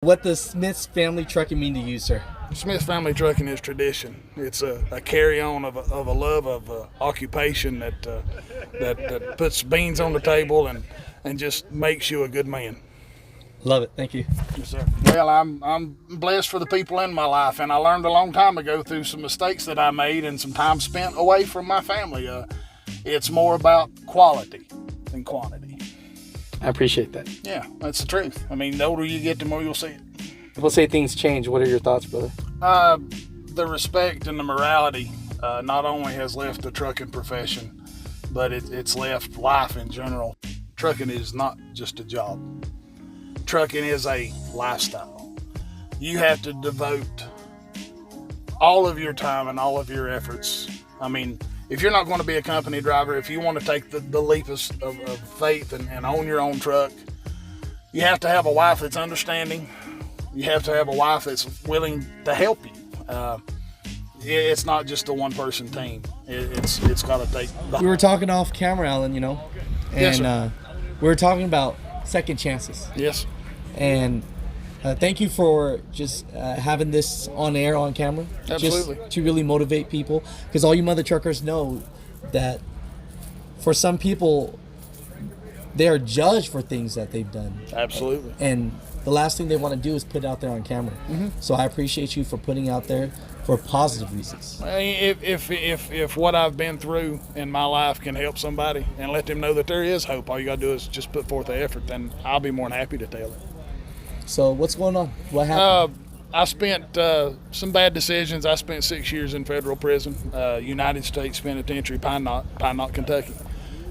What does Smith's family trucking mean to you, sir? Smith family trucking is tradition. It's a carry-on of a love of occupation that puts beans on the table and just makes you a good man. Love it. Thank you. Yes, sir. Well, I'm blessed for the people in my life, and I learned a long time ago through some mistakes that I made and some time spent away from my family. It's more about quality than quantity. I appreciate that. Yeah, that's the truth. I mean, the older you get, the more you'll see it. People say things change. What are your thoughts, brother? The respect and the morality not only has left the trucking profession, but it's left life in general. Trucking is not just a job. Trucking is a lifestyle. You have to devote all of your time and all of your efforts. I mean, if you're not going to be a company driver, if you want to take the leap of faith and own your own truck, you have to have a wife that's understanding. You have to have a wife that's willing to help you. It's not just a one-person team. It's got to take. We were talking off camera, Alan, and Yes, we were talking about second chances. Yes. And thank you for just having this on air, on camera. Absolutely. Just to really motivate people. Because all you mother truckers know that for some people, they are judged for things that they've done. Absolutely. And the last thing they want to do is put it out there on camera. Mm-hmm. So I appreciate you for putting out there for positive reasons. If what I've been through in my life can help somebody and let them know that there is hope, all you got to do is just put forth the effort, then I'll be more than happy to tell it. So what's going on? What happened? I spent some bad decisions. I spent 6 years in federal prison, United States Penitentiary, Pine Knot, Kentucky,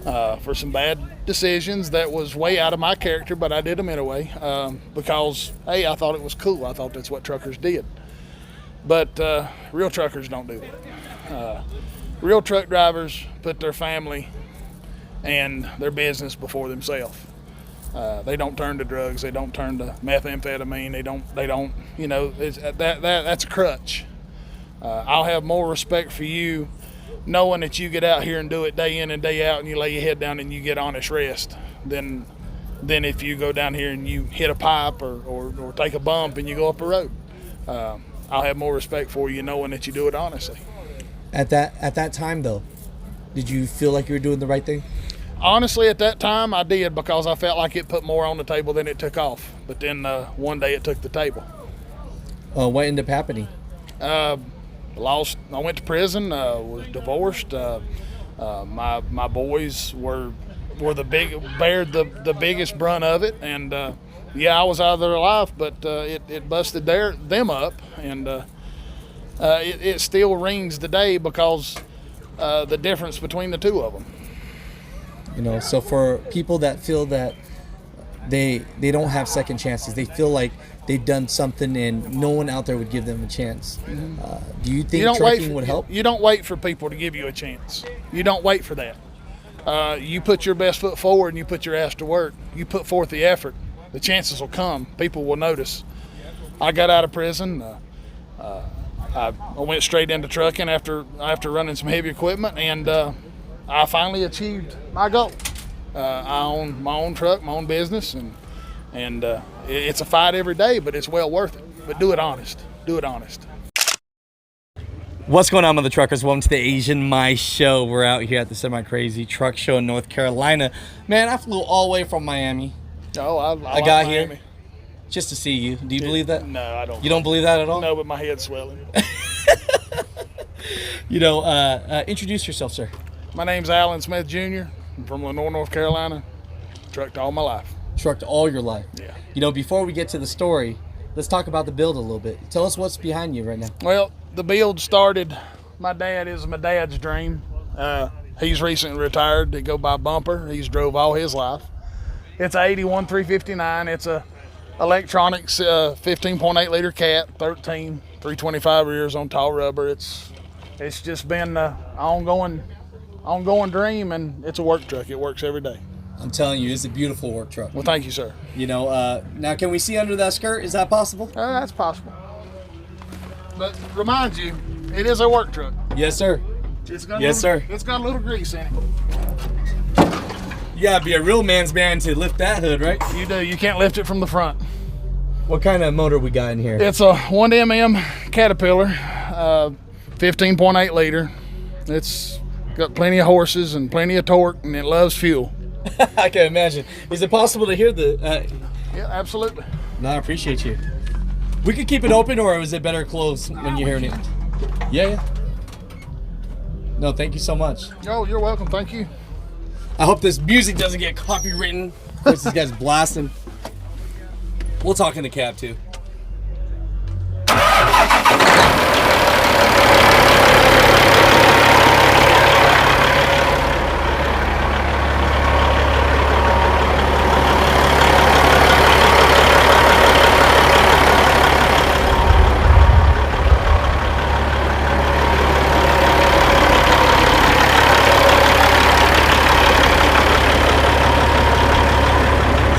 for some bad decisions that was way out of my character, but I did them anyway because, hey, I thought it was cool. I thought that's what truckers did. But real truckers don't do that. Real truck drivers put their family and their business before themselves. They don't turn to drugs. They don't turn to methamphetamine. They don't. That's a crutch. I'll have more respect for you knowing that you get out here and do it day in and day out, and you lay your head down and you get honest rest, than if you go down here and you hit a pipe or take a bump and you go up a road. I'll have more respect for you knowing that you do it honestly. At that time, though, did you feel like you were doing the right thing? Honestly, at that time, I did, because I felt like it put more on the table than it took off. But then one day it took the table. What ended up happening? I went to prison. Was divorced. My boys bared the biggest brunt of it, and I was out of their life, but it busted them up, and it still rings today because the difference between the two of them. So for people that feel that they don't have second chances, they feel like they've done something and no one out there would give them a chance. Mm-hmm. Do you think trucking would help? You don't wait for people to give you a chance. You don't wait for that. You put your best foot forward and you put your ass to work. You put forth the effort. The chances will come. People will notice. I got out of prison. I went straight into trucking after running some heavy equipment, and I finally achieved my goal. I own my own truck, my own business, and it's a fight every day, but it's well worth it. But do it honest. Do it honest. What's going on, mother truckers? Welcome to the Asian My Show. We're out here at the Semi Crazy Truck Show in North Carolina. Man, I flew all the way from Miami. Oh, I got like here Miami. just to see you. Do you believe that? No, I don't. You don't believe that at all? No, but my head's swelling. Introduce yourself, sir. My name's Alan Smith Jr. I'm from Lenore, North Carolina. Trucked all my life. Trucked all your life. Yeah. Before we get to the story, let's talk about the build a little bit. Tell us what's behind you right now. Well, the build started. My dad's dream. He's recently retired to go by Bumper. He's drove all his life. It's a 81 359. It's a electronics 15.8 liter cat, 13 325 rears on tall rubber. It's just been an ongoing dream, and it's a work truck. It works every day. I'm telling you, it's a beautiful work truck. Well, thank you, sir. Now can we see under that skirt? Is that possible? That's possible. But remind you, it is a work truck. Yes, sir. Sir. It's got a little grease in it. You gotta be a real man's man to lift that hood, right? You do. You can't lift it from the front. What kind of motor we got in here? It's a 1MM Caterpillar, 15.8 liter. It's got plenty of horses and plenty of torque, and it loves fuel. I can imagine. Is it possible to hear the? Yeah, absolutely. No, I appreciate you. We could keep it open, or is it better closed when you're hearing it? Yeah. No, thank you so much. Oh, you're welcome. Thank you. I hope this music doesn't get copywritten. This guy's blasting. We'll talk in the cab too.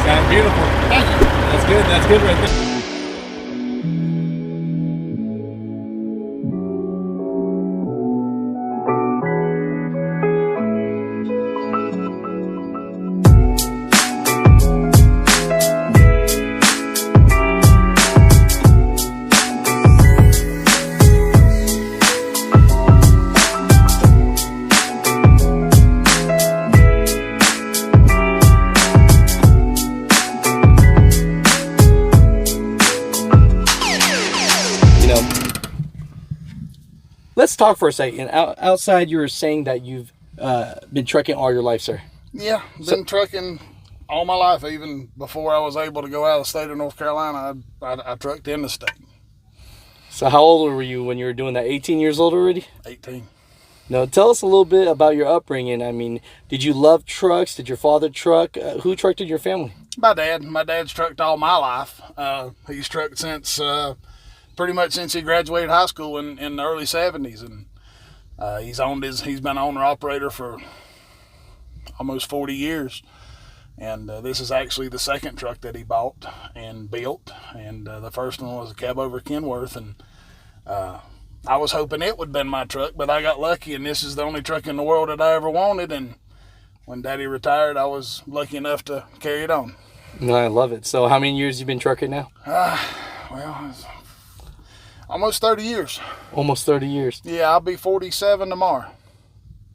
Sounds beautiful. That's good. That's good right there. Let's talk for a second. Outside, you were saying that you've been trucking all your life, sir. Yeah, been trucking all my life. Even before I was able to go out of the state of North Carolina, I trucked in the state. So how old were you when you were doing that? 18 years old already? 18. Now, tell us a little bit about your upbringing. I mean, did you love trucks? Did your father truck? Who trucked in your family? My dad. My dad's trucked all my life. He's trucked since pretty much since he graduated high school in the early 70s, and he's been owner operator for almost 40 years. And this is actually the second truck that he bought and built, and the first one was a cab over Kenworth, and I was hoping it would have been my truck, but I got lucky, and this is the only truck in the world that I ever wanted. And when Daddy retired, I was lucky enough to carry it on. No, I love it. So how many years you been trucking now? Well, it's almost 30 years. Almost 30 years. Yeah, I'll be 47 tomorrow.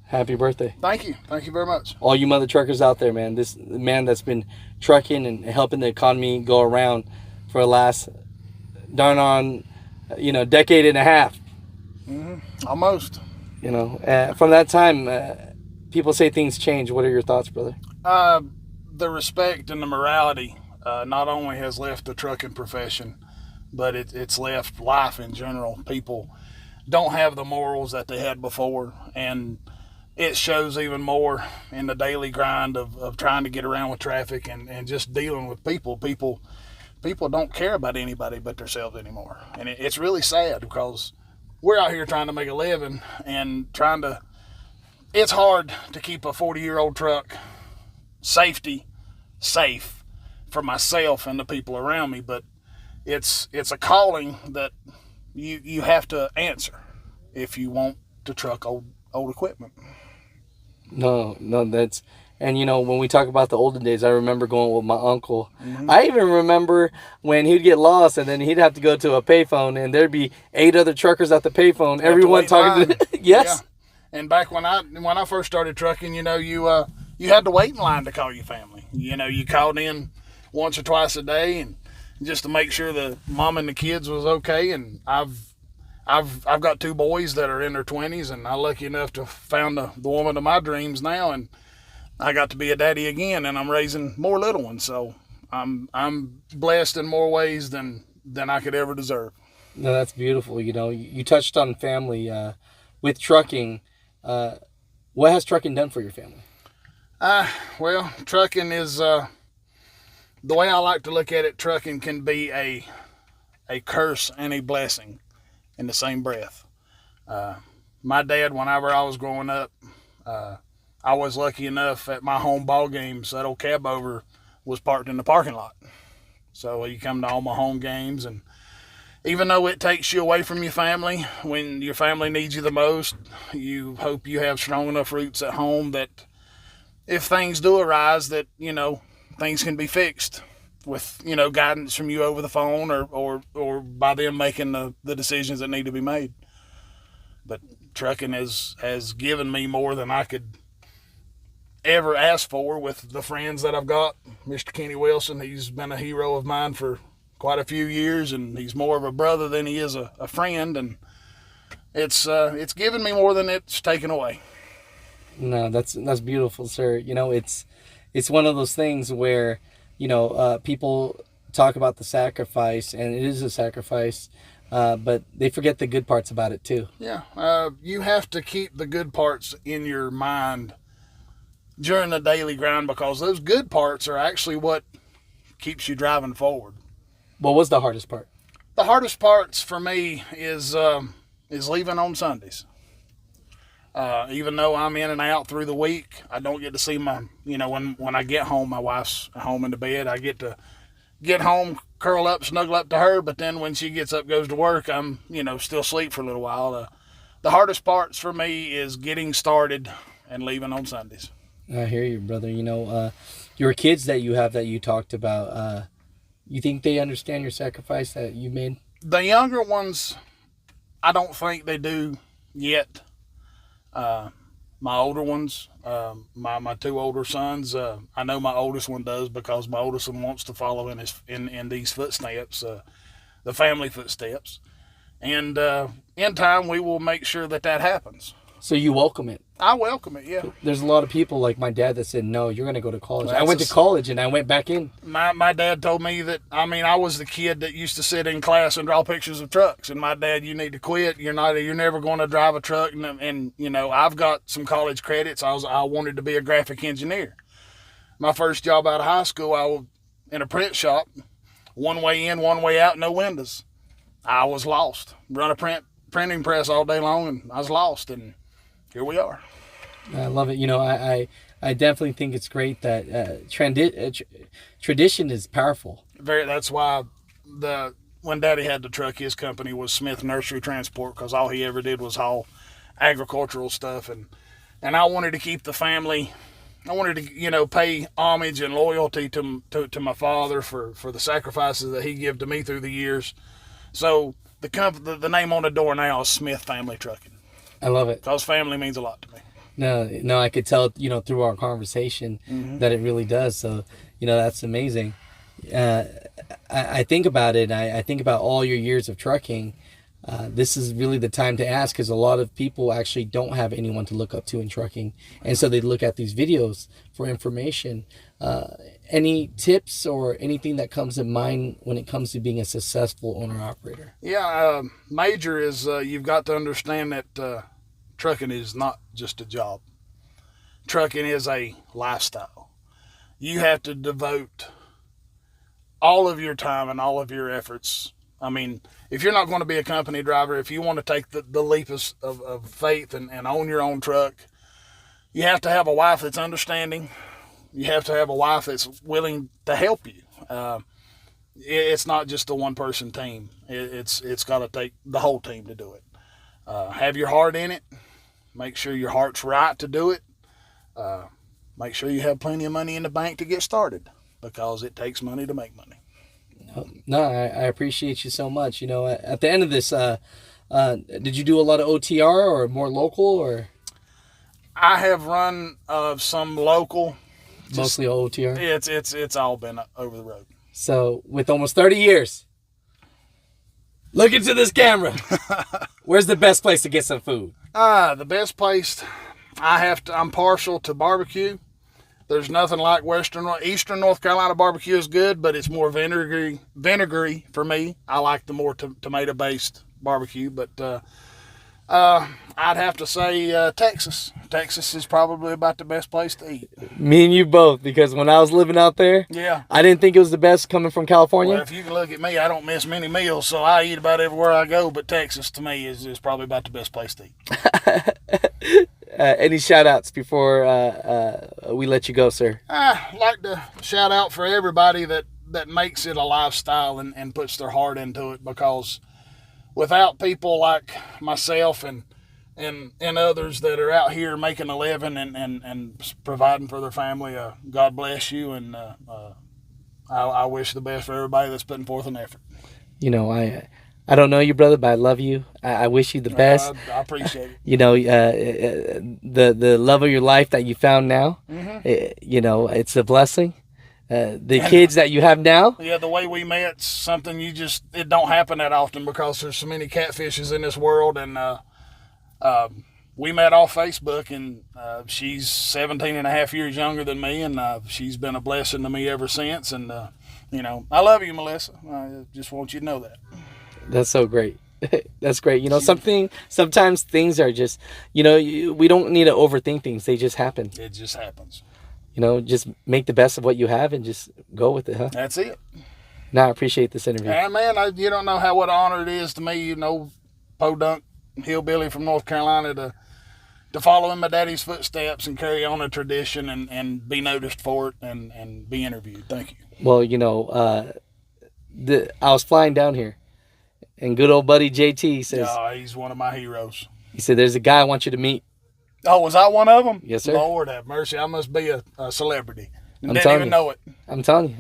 Happy birthday. Thank you. Thank you very much. All you mother truckers out there, man. This man that's been trucking and helping the economy go around for the last darn on, decade and a half. Mm-hmm. Almost. From that time, people say things change. What are your thoughts, brother? The respect and the morality not only has left the trucking profession, but it's left life in general. People don't have the morals that they had before, and it shows even more in the daily grind of trying to get around with traffic and just dealing with people. People don't care about anybody but themselves anymore, and it's really sad because we're out here trying to make a living and it's hard to keep a 40-year-old truck safe for myself and the people around me, but it's a calling that you have to answer if you want to truck old equipment. No, that's, and when we talk about the olden days, I remember going with my uncle. Mm-hmm. I even remember when he'd get lost and then he'd have to go to a payphone and there'd be 8 other truckers at the payphone, everyone talking to yes. Yeah. And back when I first started trucking, you had to wait in line to call your family. You called in once or twice a day, and just to make sure the mom and the kids was okay. And I've got 2 boys that are in their 20s, and I'm lucky enough to found the woman of my dreams now, and I got to be a daddy again, and I'm raising more little ones. So I'm blessed in more ways than I could ever deserve. No, that's beautiful. You touched on family with trucking. What has trucking done for your family? Well, trucking is the way I like to look at it. Trucking can be a curse and a blessing in the same breath. My dad, whenever I was growing up, I was lucky enough at my home ball games, that old cab over was parked in the parking lot. So you come to all my home games, and even though it takes you away from your family, when your family needs you the most, you hope you have strong enough roots at home that if things do arise, that, things can be fixed. with guidance from you over the phone or by them making the decisions that need to be made. But trucking has given me more than I could ever ask for with the friends that I've got. Mr. Kenny Wilson, he's been a hero of mine for quite a few years, and he's more of a brother than he is a friend, and it's given me more than it's taken away. No, that's beautiful, sir. It's one of those things where people talk about the sacrifice, and it is a sacrifice, but they forget the good parts about it too. Yeah, you have to keep the good parts in your mind during the daily grind, because those good parts are actually what keeps you driving forward. What was the hardest part? The hardest parts for me is leaving on Sundays. Even though I'm in and out through the week, I don't get to see when I get home, my wife's home in the bed. I get to get home, curl up, snuggle up to her, but then when she gets up, goes to work, I'm, still asleep for a little while. The hardest parts for me is getting started and leaving on Sundays. I hear you, brother. Your kids that you have that you talked about, you think they understand your sacrifice that you made? The younger ones, I don't think they do yet. My older ones, my two older sons, I know my oldest one does, because my oldest one wants to follow in these footsteps, the family footsteps. And in time, we will make sure that happens. So you welcome it? I welcome it, yeah. There's a lot of people like my dad that said, no, you're going to go to college. I went to college and I went back in. My dad told me that, I was the kid that used to sit in class and draw pictures of trucks. And my dad, you need to quit. You're never going to drive a truck. And I've got some college credits. I wanted to be a graphic engineer. My first job out of high school, I was in a print shop, one way in, one way out, no windows. I was lost. Run a printing press all day long, and I was lost. And here we are. I love it. I definitely think it's great that tradition is powerful. That's why when Daddy had the truck, his company was Smith Nursery Transport, because all he ever did was haul agricultural stuff, and I wanted to keep the family. I wanted to pay homage and loyalty to my father for the sacrifices that he gave to me through the years. So the name on the door now is Smith Family Trucking. I love it. Because family means a lot to me. No, I could tell, through our conversation that it really does. So, that's amazing. I think about it. I think about all your years of trucking. This is really the time to ask, because a lot of people actually don't have anyone to look up to in trucking. And so they look at these videos for information. Any tips or anything that comes to mind when it comes to being a successful owner-operator? Yeah, major is you've got to understand that trucking is not just a job. Trucking is a lifestyle. You have to devote all of your time and all of your efforts. If you're not going to be a company driver, if you want to take the leap of faith and own your own truck, you have to have a wife that's understanding. You have to have a wife that's willing to help you. It's not just a one-person team. It's got to take the whole team to do it. Have your heart in it. Make sure your heart's right to do it. Make sure you have plenty of money in the bank to get started, because it takes money to make money. No, I appreciate you so much. At the end of this, did you do a lot of OTR or more local, or? I have run some local. Mostly OTR? It's all been over the road. So, with almost 30 years, look into this camera. Where's the best place to get some food? The best place, I'm partial to barbecue. There's nothing like Eastern North Carolina barbecue is good, but it's more vinegary for me. I like the more tomato-based barbecue, but I'd have to say Texas. Texas is probably about the best place to eat. Me and you both, because when I was living out there, yeah, I didn't think it was the best coming from California. Well, if you can look at me, I don't miss many meals, so I eat about everywhere I go, but Texas to me is probably about the best place to eat. Any shout-outs before we let you go, sir? I'd like to shout out for everybody that makes it a lifestyle and puts their heart into it, because without people like myself and others that are out here making a living and providing for their family, God bless you, and I wish the best for everybody that's putting forth an effort. You know, I don't know you, brother, but I love you. I wish you the best. I appreciate it. You know, the love of your life that you found now, you know, it's a blessing. The kids that you have now. Yeah, the way we met's something it don't happen that often because there's so many catfishes in this world. And we met off Facebook, and she's 17 and a half years younger than me, and she's been a blessing to me ever since. And, you know, I love you, Melissa. I just want you to know that. That's so great. That's great. You know, sometimes things are just, you know, we don't need to overthink things. They just happen. It just happens. You know, just make the best of what you have and just go with it, huh? That's it. No, I appreciate this interview. And, man, you don't know what an honor it is to me, you know, podunk hillbilly from North Carolina to follow in my daddy's footsteps and carry on a tradition and be noticed for it and be interviewed. Thank you. Well, you know, I was flying down here, and good old buddy JT says, he's one of my heroes. He said, there's a guy I want you to meet. Oh, was I one of them? Yes, sir. Lord have mercy. I must be a celebrity. Didn't even know it. I'm telling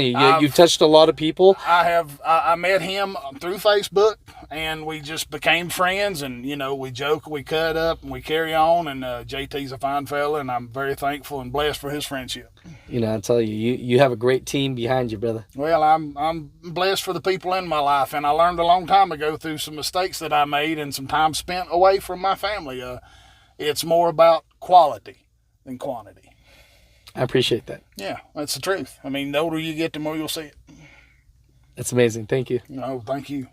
you. You touched a lot of people. I met him through Facebook, and we just became friends, and, you know, we joke, we cut up, and we carry on, and JT's a fine fella, and I'm very thankful and blessed for his friendship. You know, I tell you, you have a great team behind you, brother. Well, I'm blessed for the people in my life, and I learned a long time ago through some mistakes that I made and some time spent away from my family. It's more about quality than quantity. I appreciate that. Yeah, that's the truth. I mean, the older you get, the more you'll see it. That's amazing. Thank you. No, thank you.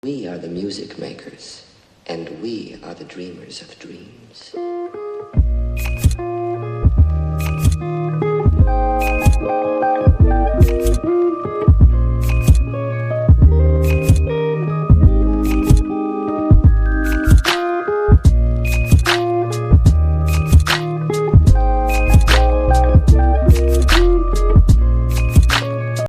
We are the music makers, and we are the dreamers of dreams.